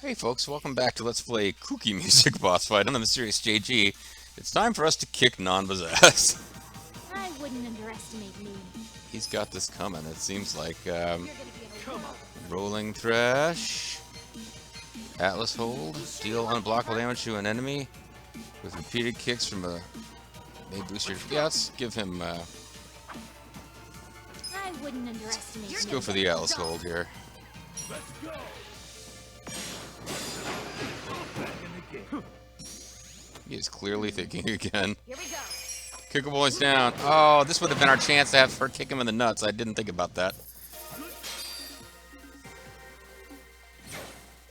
Hey folks, welcome back to Let's Play Kooky Music Boss Fight on the Mysterious JG. It's time for us to kick Nanba's ass. I wouldn't underestimate me. He's got this coming, it seems like. You're gonna be a come on. Rolling Thrash. Atlas Hold. Deal unblockable damage to an enemy with repeated kicks from a may boost your... Yeah, let's give him... I wouldn't underestimate let's me. go for the Atlas Hold here. Let's go. He is clearly thinking again. Here we go. Kick a boys down. Oh, this would have been our chance to have her kick him in the nuts. I didn't think about that.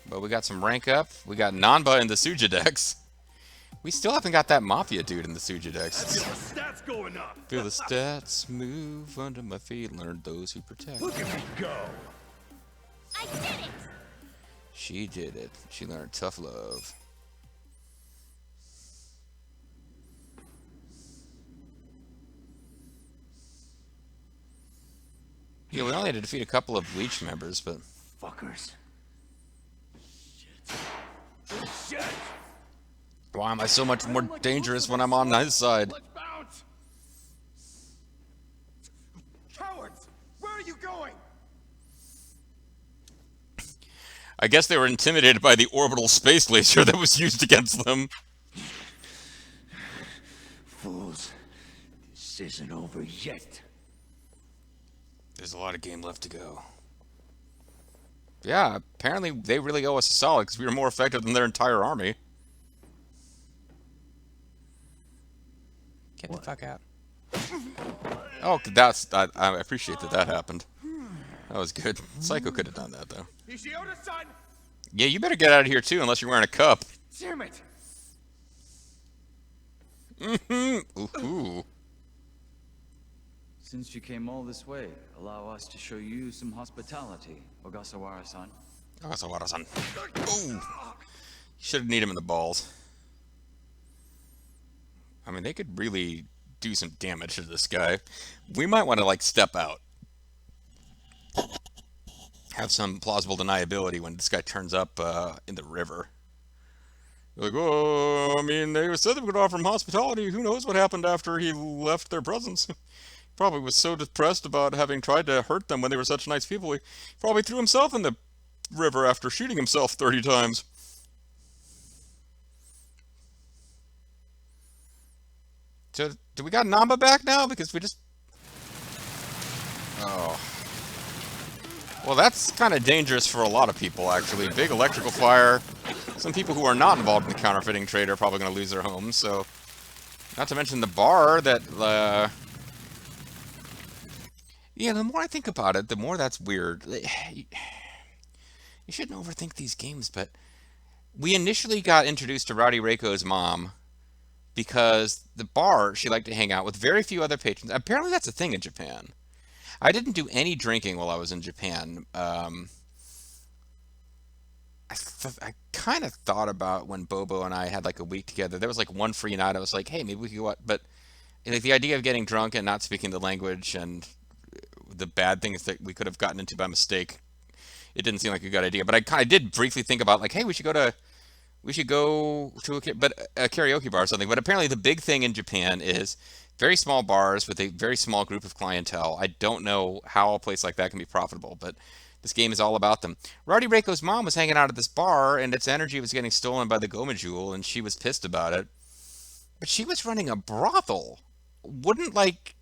But we got some rank up. We got Nanba in the Sujadex. We still haven't got that Mafia dude in the Sujadex. Stats going up. Feel the stats move under my feet. Learn those who protect. Look at me go. I did it! She did it. She learned tough love. Yeah, we only had to defeat a couple of Bleach members, but... Fuckers. Shit. Why am I so much more dangerous when I'm on his side? Let's bounce. Cowards, where are you going? I guess they were intimidated by the orbital space laser that was used against them. Fools, this isn't over yet. There's a lot of game left to go. Yeah, apparently they really owe us a solid because we were more effective than their entire army. Get the fuck out. Oh, I appreciate that happened. That was good. Psycho could have done that, though. Ishioda-san! Yeah, you better get out of here, too, unless you're wearing a cup. Damn it! Ooh. Since you came all this way, allow us to show you some hospitality, Ogasawara-san. Ogasawara-san. Ooh. You should have kneed him in the balls. I mean, they could really do some damage to this guy. We might want to, like, step out. Have some plausible deniability when this guy turns up in the river. Like, oh, I mean, they said they would offer him hospitality. Who knows what happened after he left their presence? Probably was so depressed about having tried to hurt them when they were such nice people, he probably threw himself in the river after shooting himself 30 times. So, do we got Namba back now? Because we just... Oh. Well, that's kind of dangerous for a lot of people, actually. Big electrical fire. Some people who are not involved in the counterfeiting trade are probably going to lose their homes, so... Not to mention the bar that, Yeah, the more I think about it, the more that's weird. You shouldn't overthink these games, but... We initially got introduced to Rowdy Reiko's mom because the bar she liked to hang out with very few other patrons. Apparently that's a thing in Japan. I didn't do any drinking while I was in Japan. I kind of thought about when Bobo and I had like a week together. There was like one free night. I was like, hey, maybe we could go out. But like the idea of getting drunk and not speaking the language and the bad things that we could have gotten into by mistake, it didn't seem like a good idea. But I kind of did briefly think about like, hey, we should go to a karaoke bar or something. But apparently the big thing in Japan is very small bars with a very small group of clientele. I don't know how a place like that can be profitable, but this game is all about them. Rowdy Reiko's mom was hanging out at this bar, and its energy was getting stolen by the Goma Jewel, and she was pissed about it. But she was running a brothel. Wouldn't, like,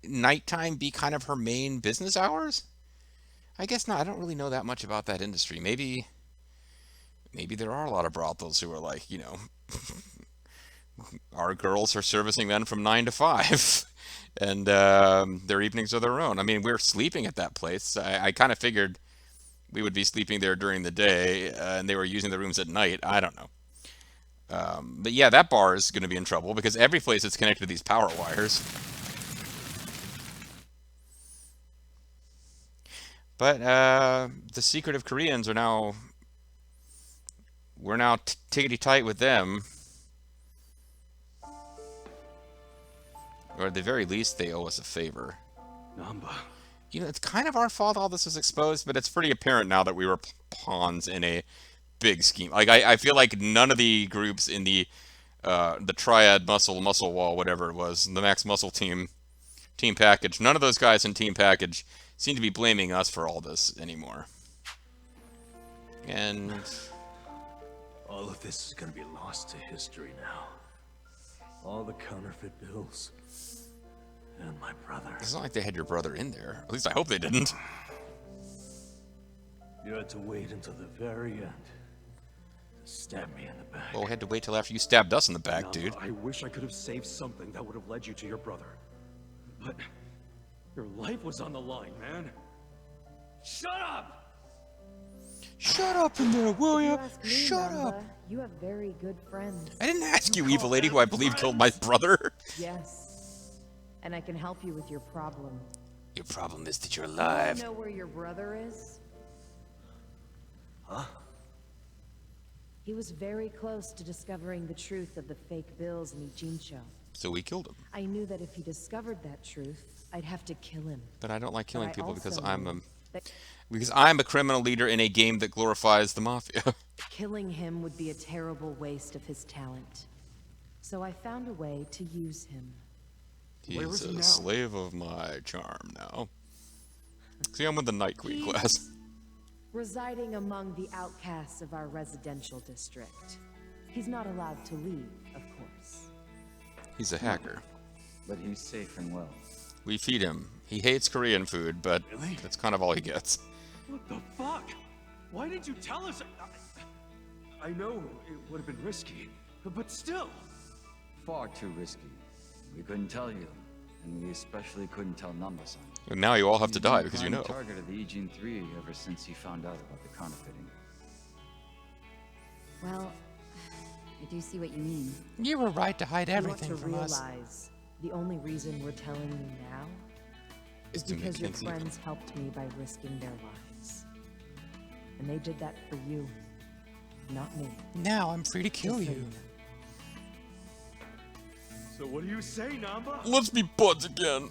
nighttime be kind of her main business hours? I guess not. I don't really know that much about that industry. Maybe there are a lot of brothels who are like, you know... Our girls are servicing men from 9 to 5, and their evenings are their own. I mean, we're sleeping at that place. I kind of figured we would be sleeping there during the day, and they were using the rooms at night. I don't know. But yeah, that bar is going to be in trouble because every place is connected to these power wires. But the secretive Koreans are now... We're now tickety tight with them. Or at the very least, they owe us a favor. Namba. You know, it's kind of our fault all this was exposed, but it's pretty apparent now that we were pawns in a big scheme. Like I feel like none of the groups in the triad muscle wall, whatever it was, the max muscle team package, none of those guys in team package seem to be blaming us for all this anymore. And All of this is gonna be lost to history now. All the counterfeit bills. And my brother. it's not like they had your brother in there. At least I hope they didn't. You had to wait until the very end to stab me in the back. Well, we had to wait till after you stabbed us in the back, Nava, dude. I wish I could have saved something that would have led you to your brother. But your life was on the line, man. Shut up! Shut up in there, will If you ya? ask me, Shut Namba, up. You have very good friends. I didn't ask you, evil lady, who I believe killed my brother. Yes. And I can help you with your problem. Your problem is that you're You alive. know where your brother is? Huh? He was very close to discovering the truth of the fake bills in Ijincho. So we killed him. I knew that if he discovered that truth, I'd have to kill him. But I don't like killing But I people because also I'm knew that a criminal leader in a game that glorifies the mafia. killing him would be a terrible waste of his talent. So I found a way to use him. Where is He's he a now? slave of my charm now. See, I'm with the Night Queen He's- class. Residing among the outcasts of our residential district. He's not allowed to leave, of course. He's a hacker. But he's safe and well. We feed him. He hates Korean food, but Really? that's kind of all he gets. What the fuck? Why did you tell us? I know it would have been risky, but still. Far too risky. We couldn't tell you, and we especially couldn't tell Namba-san. And now you all have to He's been die a because you prime know. target of the Ijin 3 ever since he found out about the counterfeiting. Well, I do see what you mean. You were right to hide You want everything to from us. realize the only reason we're telling you now is To make because your things even. friends helped me by risking their lives. And they did that for you, not me. Now I'm free to kill Just so you. know. So what do you say, Namba? Let's be buds again.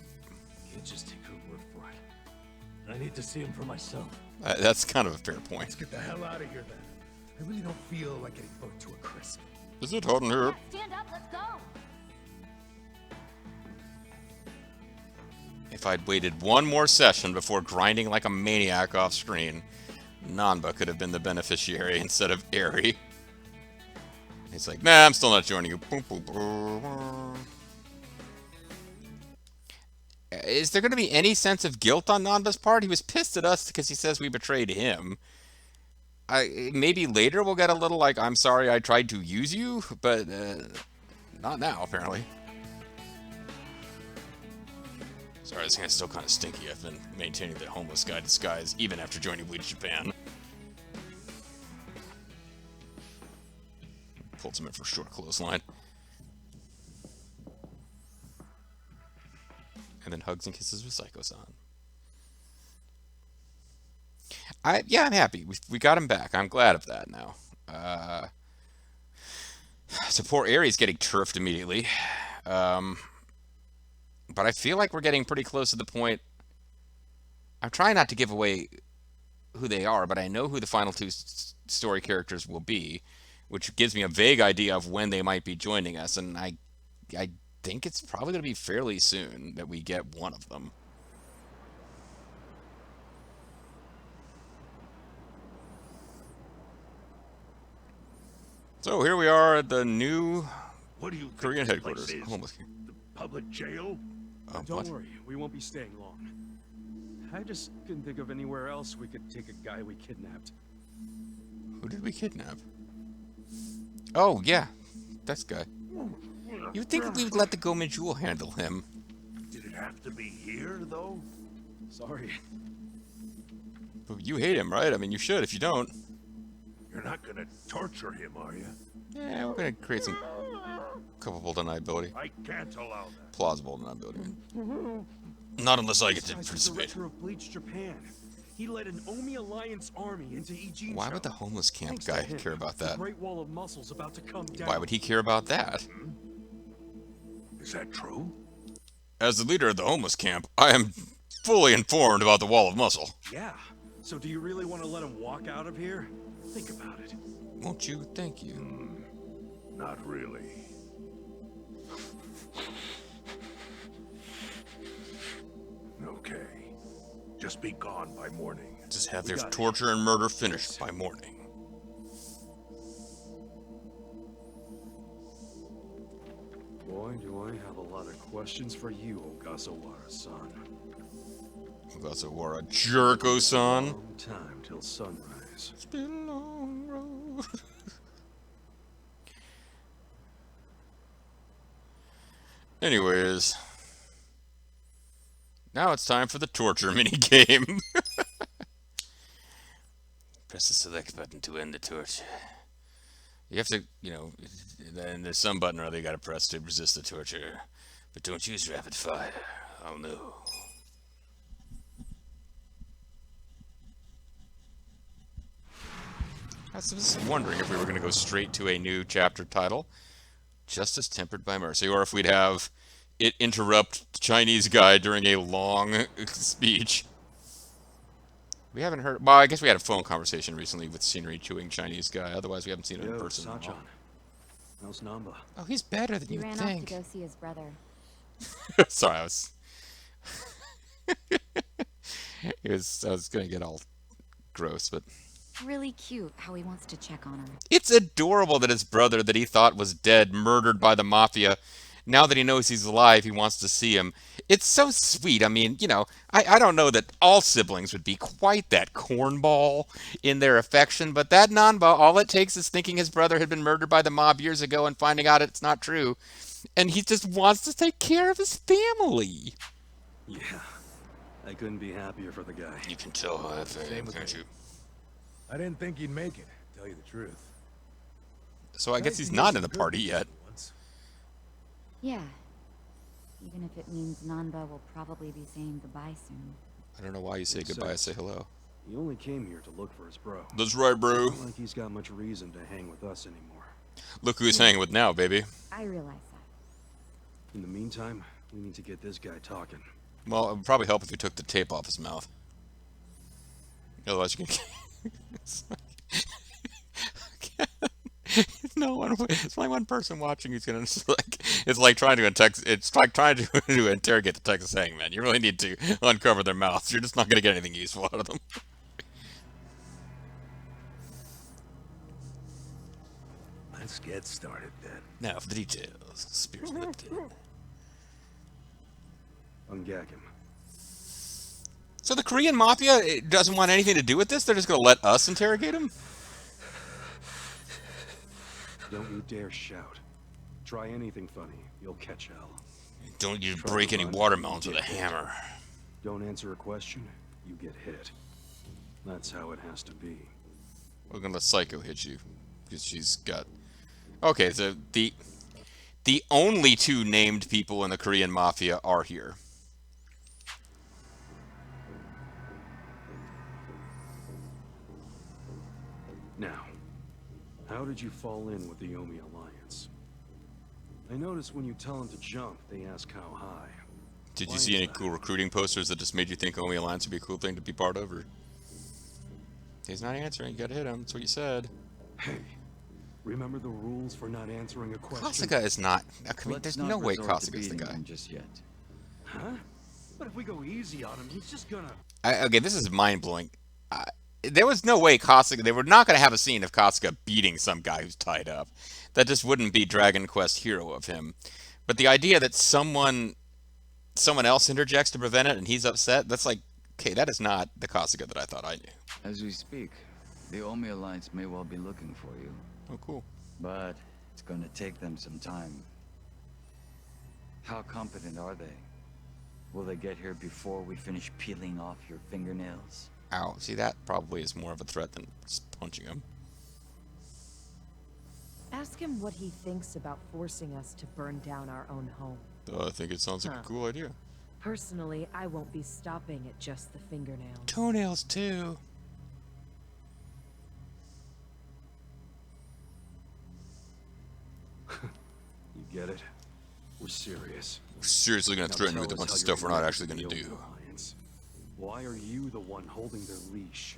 Can't just take her word for it. I need to see him for myself. That's kind of a fair point. Let's get the hell out of here then. I really don't feel like getting burnt to a crisp. Is it hot in here? Stand up, let's go. If I'd waited one more session before grinding like a maniac off screen, Nanba could have been the beneficiary instead of Eri. He's like, nah, I'm still not joining you. Boom, boom, boom. Is there going to be any sense of guilt on Nanba's part? He was pissed at us because he says we betrayed him. Maybe later we'll get a little like, I'm sorry I tried to use you, but not now, apparently. Sorry, this guy's still kind of stinky. I've been maintaining the homeless guy disguise even after joining Bleach Japan. Pulled some in for a short clothesline. And then hugs and kisses with Psycho-san. Yeah, I'm happy. We got him back. I'm glad of that now. So poor Aries getting turfed immediately. But I feel like we're getting pretty close to the point. I'm trying not to give away who they are, but I know who the final two story characters will be, which gives me a vague idea of when they might be joining us, and I think it's probably going to be fairly soon that we get one of them. So here we are at the new What do you Korean think this place headquarters. is? Homeless. The public jail? What? Don't worry, we won't be staying long. I just couldn't think of anywhere else we could take a guy we kidnapped. Who did we kidnap? Oh, yeah. This guy. You'd think we would let the Gomen Jewel handle him. Did it have to be here, though? Sorry. But you hate him, right? I mean, you should if you don't. You're not gonna torture him, are you? Yeah, we're going to create some culpable deniability. I can't allow that. Plausible deniability. Not unless I get to Besides, the participate. director of Bleach Japan. He led an Omi Alliance army into Ijincho. Why would the homeless camp Thanks to guy him, care about the that? Great Wall of Muscle's about to come down. Why would he care about that? Is that true? As the leader of the homeless camp, I am fully informed about the Wall of Muscle. Yeah, So do you really want to let him walk out of here? Think about it. Won't you? Thank you. Not really. Okay. Just be gone by morning. Just have We their got it. torture and murder finished by morning. Boy, do I have a lot of questions for you, Ogasawara-san. Ogasawara Jerko-san. Long time till sunrise. It's been a long road. Anyways, now it's time for the torture minigame. Press the select button to end the torture. You have to, then there's some button or other you gotta press to resist the torture. But don't use rapid fire. Oh no. I was just wondering if we were gonna go straight to a new chapter title. Justice Tempered by Mercy, or if we'd have it interrupt the Chinese guy during a long speech. We haven't heard. Well, I guess we had a phone conversation recently with scenery chewing Chinese guy. Otherwise, we haven't seen him in Yo, person. Sachan. How's Namba? Oh, he's better than He you ran off to think. go see his brother. Sorry, I was. I was gonna get all gross, but Really cute how he wants to check on him. it's adorable that his brother, that he thought was dead, murdered by the mafia. Now that he knows he's alive, he wants to see him. It's so sweet. I mean, I don't know that all siblings would be quite that cornball in their affection, but that Nanba, all it takes is thinking his brother had been murdered by the mob years ago and finding out it's not true. And he just wants to take care of his family. Yeah. I couldn't be happier for the guy. You can tell how I feel, can't you? I didn't think he'd make it, to tell you the truth. So I guess he's not in the party yet. Yeah. Even if it means Nanba will probably be saying goodbye soon. I don't know why you say Makes goodbye, sense. say hello. He only came here to look for his bro. That's right, bro. Not like he's got much reason to hang with us anymore. Look who he's hanging with now, baby. I realize that. In the meantime, we need to get this guy talking. Well, it would probably help if you took the tape off his mouth. Otherwise, you can. No one. It's only one person watching who's gonna. It's like trying to to interrogate the Texas Hangman. You really need to uncover their mouths. You're just not gonna get anything useful out of them. Let's get started then. Now for the details. Spears lifted. Ungag him. So the Korean mafia doesn't want anything to do with this? They're just gonna let us interrogate him? Don't you dare shout. Try anything funny, you'll catch hell. Don't you Try break to any run, watermelons you with a get hit. hammer. Don't answer a question, you get hit. That's how it has to be. We're gonna let Psycho hit you. Because she's got... Okay, so the only two named people in the Korean mafia are here. Now, how did you fall in with the Omi Alliance? I noticed when you tell them to jump, they ask how high. Did Why you see is any that? cool recruiting posters that just made you think Omi Alliance would be a cool thing to be part of? Or... He's not answering. You gotta hit him. That's what you said. Hey, remember the rules for not answering a question? Kasuga is not... I mean, Let's there's not no way resort to Kasuga's the beating guy. him just yet. Huh? But if we go easy on him, he's just gonna... Okay, this is mind-blowing. There was no way Kasuga... They were not going to have a scene of Kasuga beating some guy who's tied up. That just wouldn't be Dragon Quest hero of him. But the idea that someone else interjects to prevent it and he's upset, that's like... Okay, that is not the Kasuga that I thought I knew. As we speak, the Omi Alliance may well be looking for you, Oh, cool. but it's going to take them some time. How competent are they? Will they get here before we finish peeling off your fingernails? Ow. See, that probably is more of a threat than just punching him. Ask him what he thinks about forcing us to burn down our own home. I think it sounds like a Huh. cool idea. Personally, I won't be stopping at just the fingernails. Toenails, too. You get it? We're serious. We're seriously going to Now threaten you tell with a us bunch how of you're stuff we're not connected actually to going to the do. Omi Alliance. Why are you the one holding their leash?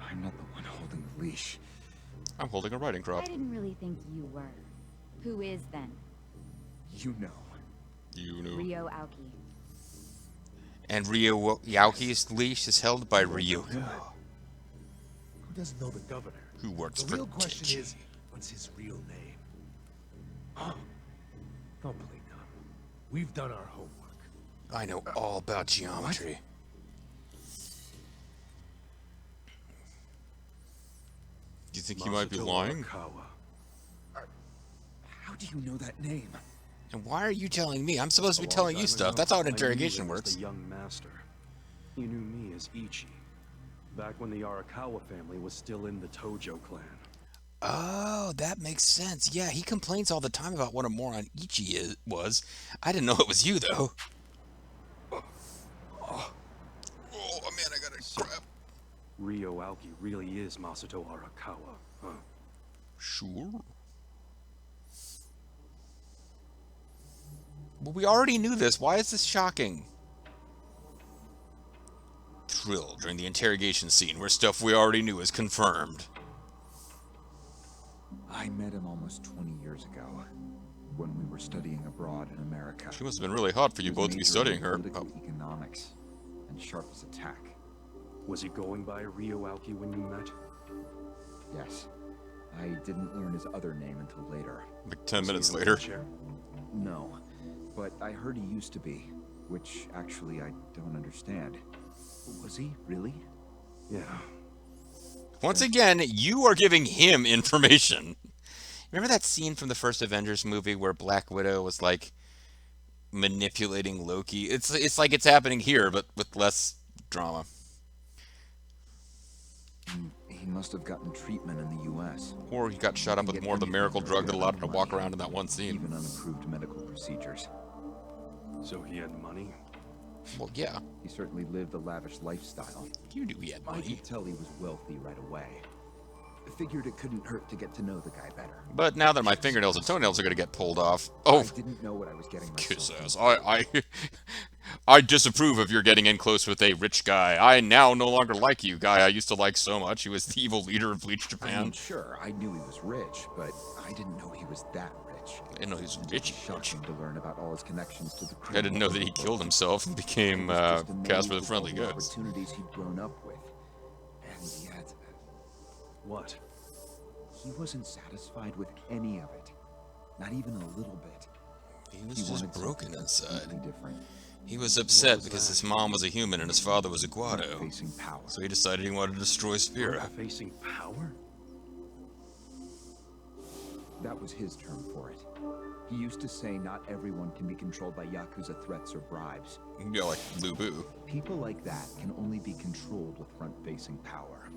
I'm not the one holding the leash. I'm holding a riding I crop. didn't really think you were. Who is then? You know. You know. Rio Aoki. And Ryo Yaoki's leash is held by Ryo, Who doesn't know the governor? who works The for real question Tenchi. is, what's his real name? Huh? Don't play dumb. We've done our homework. I know all about geometry. Do you think he might be Masato lying? Arakawa. How do you know that name? And why are you telling me? I'm supposed to be A long telling you time stuff. ago, That's how an I knew interrogation him as works. The young master. He knew me as Ichi. Back when the Arakawa family was still in the Tojo clan. Oh, that makes sense. Yeah, he complains all the time about what a moron was. I didn't know it was you, though. Oh, man, I gotta grab. Rio Aoki really is Masato Arakawa, huh? Sure. Well, we already knew this. Why is this shocking? Thrill during the interrogation scene where stuff we already knew is confirmed. I met him almost 20 years ago, when we were studying abroad in America. She must have been really hot for you He was both to be majoring studying in her. Political economics, and sharp as a tack. Was he going by Rio Aoki when you met? Yes. I didn't learn his other name until later. Like 10 Was he minutes in a later. wheelchair? No, but I heard he used to be, which actually I don't understand. Was he really? Yeah. Once again, you are giving him information. Remember that scene from the first Avengers movie where Black Widow was like manipulating Loki? It's like it's happening here, but with less drama. He must have gotten treatment in the U.S. Or he got shot up with more of the miracle drug that allowed him to walk around in that one scene. Even unapproved medical procedures. So he had money? Well, yeah, He certainly lived a lavish lifestyle. you knew he had I money. could tell he was wealthy right away. Figured it couldn't hurt to get to know the guy better. But now that my fingernails and toenails are gonna get pulled off, oh, I didn't know what I was getting kiss myself ass! into. I disapprove of your getting in close with a rich guy. I now no longer like you, guy I used to like so much. He was the evil leader of Bleach I Japan. mean, sure, I knew he was rich, but I didn't know he was that rich. I didn't know he was It rich. was shocking to learn about all his connections to the I didn't know that he criminal killed himself and became He was just amazed Casper the at Friendly all the Ghost. opportunities he'd grown up with, and yet What? he wasn't satisfied with any of it, not even a little bit. He was He just wanted broken something inside. completely different. He was upset because his mom was a human and his father was a Not Guado. facing power. So he decided he wanted to destroy Spira. Facing power? That was his term for it. He used to say not everyone can be controlled by Yakuza threats or bribes. Yeah, like Lu Bu. People like that can only be controlled with front-facing power.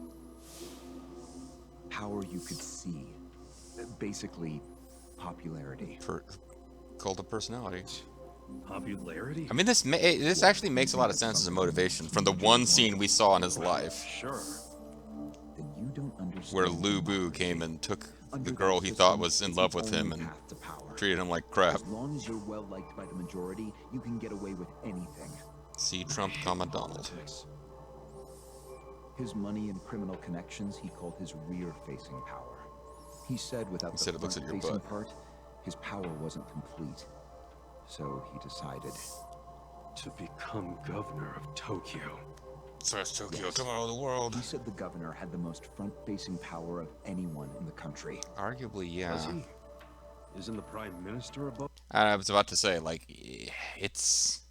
Power you could see. Basically, popularity. Cult of personality. Popularity? I mean, this actually makes a lot of sense as a motivation from the one scene we saw in his life Sure. Then you don't understand where Lu Bu came and took the girl he thought was in love with him and treated him like crap. As long as you're well liked by the majority, you can get away with anything. See Trump, comma Donald. His money and criminal connections he called his rear-facing power. He said without He the said it looks at your front-facing butt. part, his power wasn't complete. So he decided. To become governor of Tokyo. First Tokyo, come on, the world. He said the governor had the most front-facing power of anyone in the country. Arguably, Does yeah. he? Isn't the prime minister above? I was about to say, like, it's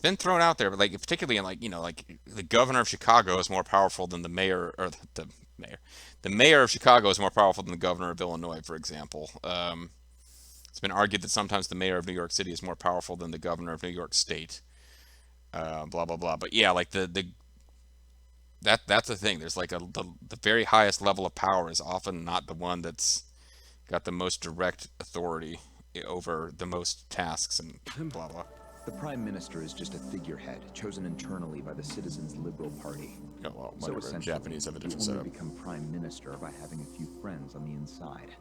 been thrown out there, but like, particularly in like, like the governor of Chicago is more powerful than the mayor, or the mayor. The mayor of Chicago is more powerful than the governor of Illinois, for example. It's been argued that sometimes the mayor of New York City is more powerful than the governor of New York State. Blah blah blah. But yeah, like that's the thing. There's like the very highest level of power is often not the one that's got the most direct authority over the most tasks and blah blah. The prime minister is just a figurehead chosen internally by the Citizens Liberal Party. Yeah, well, So whatever. essentially, Japanese have a you different only setup. become prime minister by having a few friends on the inside.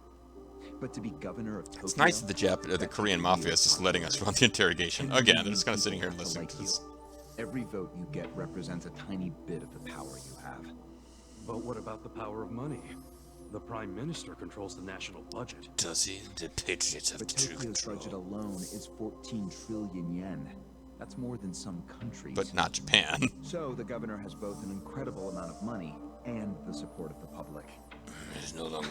But to be governor of Tokyo... It's nice that the that's Korean a mafia real is just letting us run the interrogation. 10 Again, they're million just kind of sitting here people listening like to you. this. Every vote you get represents a tiny bit of the power you have. But what about the power of money? The Prime Minister controls the national budget. Does he? The Patriots have But true Tokyo's control. budget alone is 14 trillion yen. That's more than some countries. But not Japan. So the governor has both an incredible amount of money and the support of the public. He's no longer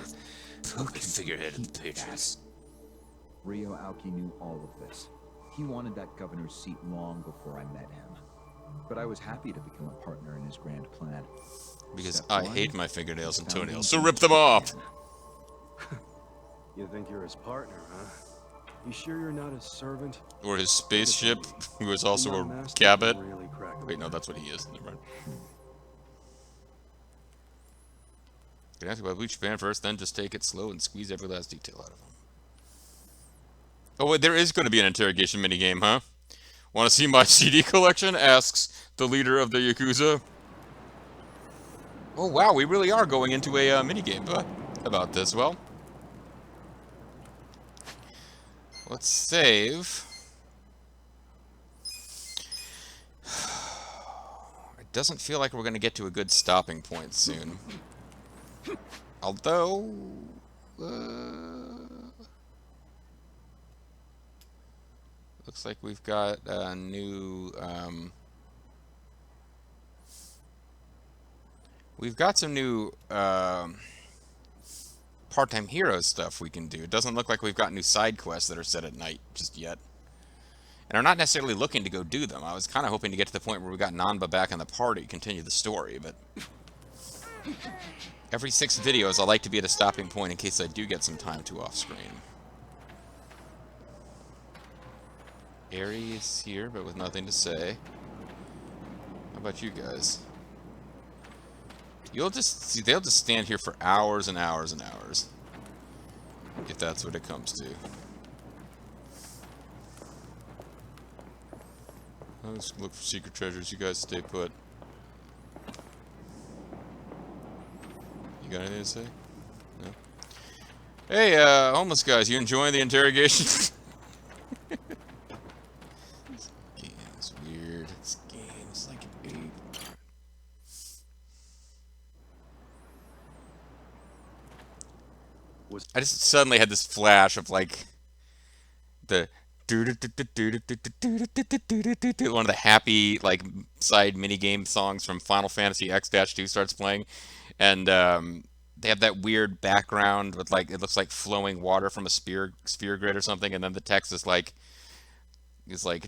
Who the can figurehead of the compete with Patriots. that? Ryo Aoki knew all of this. He wanted that governor's seat long before I met him. But I was happy to become a partner in his grand plan. Because Step I one, hate my fingernails and founding toenails, so rip them off! You think you're his partner, huh? You sure you're not his servant? Or his spaceship, who is also The a young master cabbot. can really crack Wait, no, whip. that's what he is. Never mind. Gonna ask about Bleach Japan first, then just take it slow and squeeze every last detail out of him. Oh, wait, there is going to be an interrogation minigame, huh? Want to see my CD collection? Asks the leader of the Yakuza. Oh, wow, we really are going into a minigame about this. Well, let's save. It doesn't feel like we're going to get to a good stopping point soon. Although... looks like we've got a new... we've got some new part-time hero stuff we can do. It doesn't look like we've got new side quests that are set at night just yet. And I'm not necessarily looking to go do them. I was kind of hoping to get to the point where we got Nanba back in the party, continue the story, but... every 6 videos, I like to be at a stopping point in case I do get some time to off-screen. Aerie is here, but with nothing to say. How about you guys? They'll just stand here for hours and hours and hours. If that's what it comes to. I'll just look for secret treasures. You guys stay put. You got anything to say? No? Hey, homeless guys, you enjoying the interrogation? This game is weird. This game is like an ape. I just suddenly had this flash of like the one of the happy like side minigame songs from Final Fantasy X-2 starts playing, and they have that weird background with like it looks like flowing water from a sphere grid or something, and then the text is like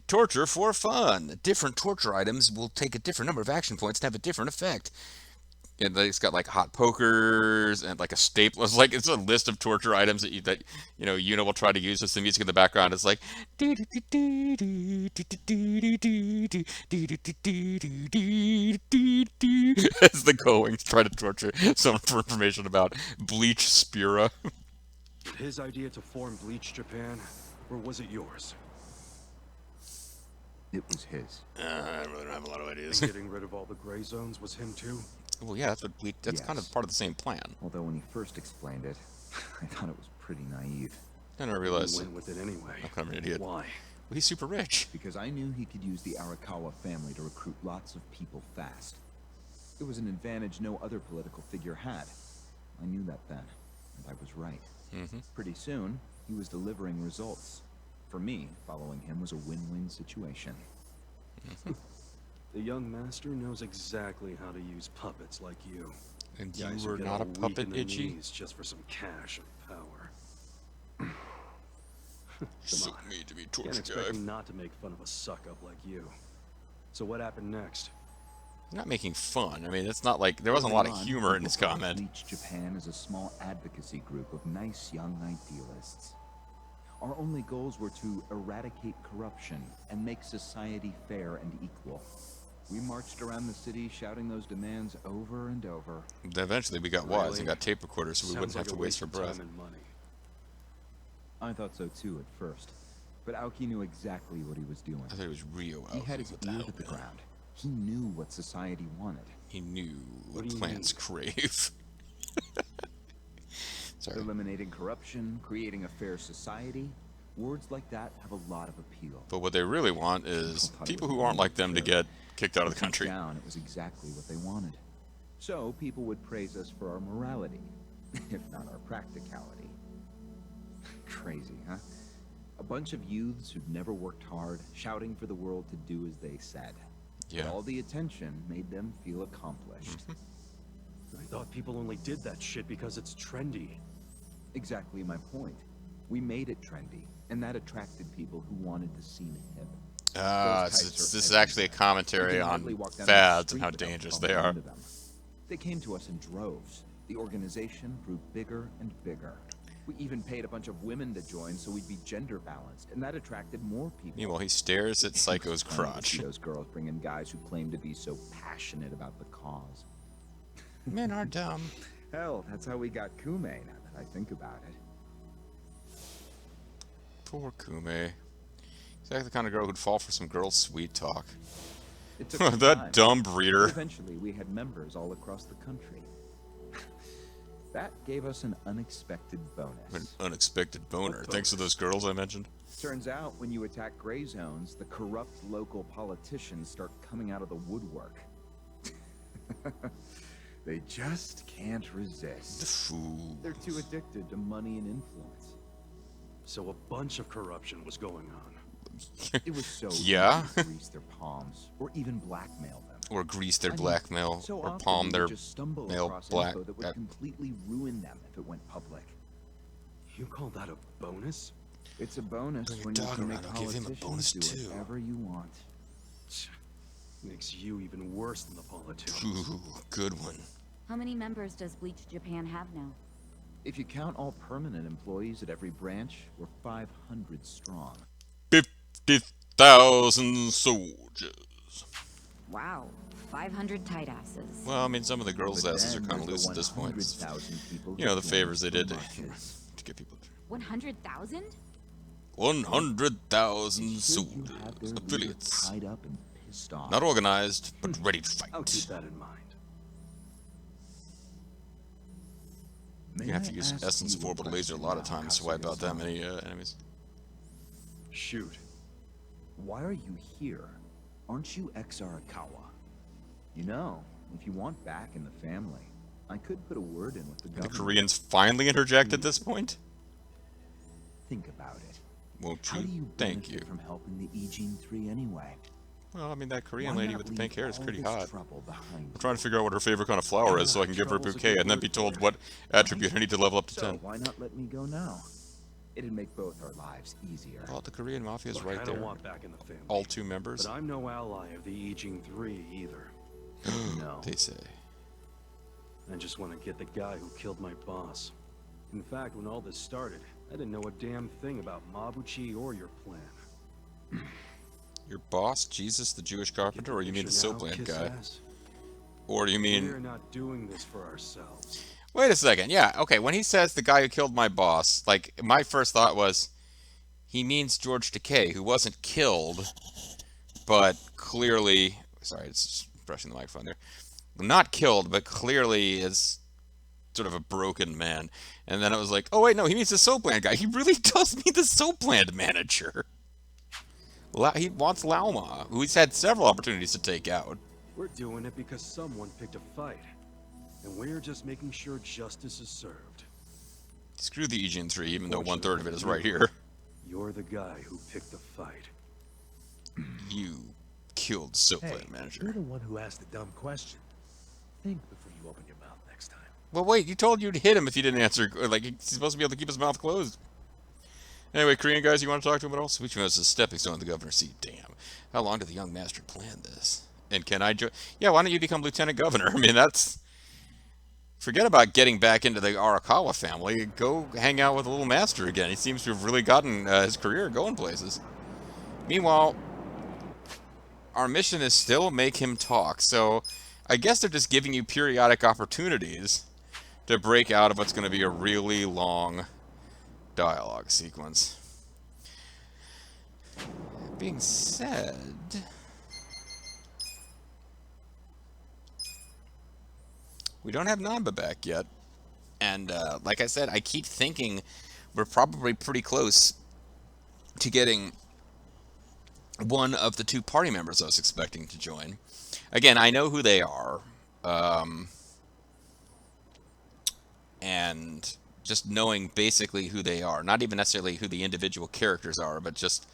torture for fun. Different torture items will take a different number of action points to have a different effect. And it's got like hot pokers and like a staple. It's like it's a list of torture items that Yuna will try to use with the music in the background. It's like as the goings try to torture someone for information about Bleach Spira. His idea to form Bleach Japan, or was it yours? It was his. I really don't have a lot of ideas. Getting rid of all the gray zones was him too? Well, yeah, that's what Bleach. That's kind of Yes. part of the same plan. Although when he first explained it, I thought it was pretty naive. I never He realized. went with it anyway. I'm kind of an idiot. Why? Well, he's super rich. Because I knew he could use the Arakawa family to recruit lots of people fast. It was an advantage no other political figure had. I knew that then, and I was right. Pretty soon, he was delivering results. For me, following him was a win-win situation. The young master knows exactly how to use puppets like you. And Guys you who were get not a all weak puppet, in the Itchy? knees just for some cash and power. So on. me to be Can't torture expect guy. me not to make fun of a suck-up like you. So what happened next? I'm not making fun. I mean, it's not like there wasn't a lot of Early on, humor in this people comment. Bleach Japan is a small advocacy group of nice young idealists. Our only goals were to eradicate corruption and make society fair and equal. We marched around the city shouting those demands over and over. Then eventually we got WADs Really? and got tape recorders so we Sounds wouldn't have like to a waste our of breath. time and money. I thought so too at first. But Aoki knew exactly what he was doing. I thought it was Rio He out. had his ear to the ground. He knew what society wanted. He knew What what do you plants mean? crave. Sorry. Eliminating corruption, creating a fair society. Words like that have a lot of appeal. But what they really want is thought it people was who aren't all like them to true. get kicked out of But the country. deep down, it was exactly what they wanted. So people would praise us for our morality, if not our practicality. Crazy, huh? A bunch of youths who'd never worked hard, shouting for the world to do as they said. Yeah. But all the attention made them feel accomplished. I thought people only did that shit because it's trendy. Exactly my point. We made it trendy, and that attracted people who wanted to seem hip. This is actually a commentary You can on hardly walk down the fads and street how without dangerous bumping they are. into them. They came to us in droves. The organization grew bigger and bigger. We even paid a bunch of women to join so we'd be gender balanced, and that attracted more people. Meanwhile, he stares at Psycho's It's funny to crotch. see those girls bring in guys who claim to be so passionate about the cause. Men are dumb. Hell, that's how we got Kume, now that I think about it. Poor Kume. Exactly the kind of girl who'd fall for some girl's sweet talk. It took some That time, dumb but breeder. eventually, we had members all across the country. That gave us an unexpected An bonus. unexpected boner. Thanks to those girls I mentioned. Turns out, when you attack gray zones, the corrupt local politicians start coming out of the woodwork. They just can't The resist. fool. They're too addicted to money and influence. So a bunch of corruption was going on. It was so Yeah. easy to grease their palms, or even blackmail them. Or grease their I mean, blackmail, so or often palm we their would just stumble male across black. info that would completely ruin them if it went public. You call that a bonus? It's a bonus Bring your when you dog can make around, I'll give him a politicians bonus do too. whatever you want. Makes you even worse than the politicians. Ooh, good one. How many members does Bleach Japan have now? If you count all permanent employees at every branch, we're 500 strong. 50,000 soldiers. Wow, 500 tight asses. Well, I mean, some of the girls' But asses are then kind of there's loose the at this point. 100,000 people You know, who the joined favors they for did to, marches. to get people. 100,000? 100,000 It's good you have soldiers, their leader affiliates. tied up and pissed off. Not organized, but ready to I'll keep fight. that in mind. You're gonna have to use Essence Orbital Laser a lot of times to wipe out that many enemies. Shoot. Why are you here? Aren't you ex-Arakawa? You know, if you want back in the family, I could put a word in with the The government. Koreans finally interject at this point? Think about it. Won't How do you? you Thank benefit you. from helping the Eugene 3 anyway? Well, I mean, that Korean Why lady not with the leave pink hair is all pretty this hot. trouble behind I'm trying to figure out what her favorite kind of flower is so I can give her a Trouble's a bouquet good and then be word told for it. what attribute I need to level up to So 10. why not let me go now? It'd make both our lives easier. Well, the Korean Mafia is Look, right I don't there. want back in the family. All 2 members, But I'm no ally of the Eugene 3 either. No. they say. I just want to get the guy who killed my boss. In fact, when all this started, I didn't know a damn thing about Mabuchi or your plan. Your boss, Jesus the Jewish carpenter, or you mean the Picture now, Soapland kiss guy? ass? Or do you We're mean... not doing this for ourselves. Wait a second, yeah, okay, when he says the guy who killed my boss, like, my first thought was, he means George Takei, who wasn't killed, but clearly... Sorry, it's just brushing the microphone there. Not killed, but clearly is sort of a broken man. And then it was like, oh wait, no, he means the Soapland guy. He really does mean the Soapland manager. He wants Lauma, who he's had several opportunities to take out. We're doing it because someone picked a fight. And we're just making sure justice is served. Screw the Eugene 3, even though 1/3 of it is right here. You're the guy who picked the fight. You killed Soapland You're manager. the one who asked the dumb question. Think before you open your mouth next time. Well, wait, you told you'd hit him if you didn't answer. Like, he's supposed to be able to keep his mouth closed. Anyway, Korean guys, you want to talk to him at all? Switch him as a stepping stone to the governor's seat. Damn. How long did the young master plan this? And can I join? Yeah, why don't you become lieutenant governor? I mean, that's... Forget about getting back into the Arakawa family. Go hang out with the little master again. He seems to have really gotten his career going places. Meanwhile, our mission is still make him talk. So I guess they're just giving you periodic opportunities to break out of what's going to be a really long dialogue sequence. That being said... We don't have Namba back yet. And like I said, I keep thinking we're probably pretty close to getting one of the two party members I was expecting to join. Again, I know who they are, and just knowing basically who they are, not even necessarily who the individual characters are, but just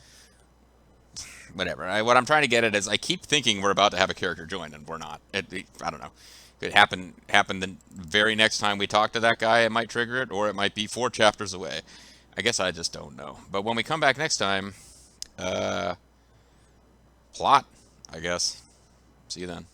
whatever. What I'm trying to get at is I keep thinking we're about to have a character join, and we're not. I don't know. Could happen the very next time we talk to that guy. It might trigger it, or it might be 4 chapters away. I guess I just don't know. But when we come back next time, plot, I guess. See you then.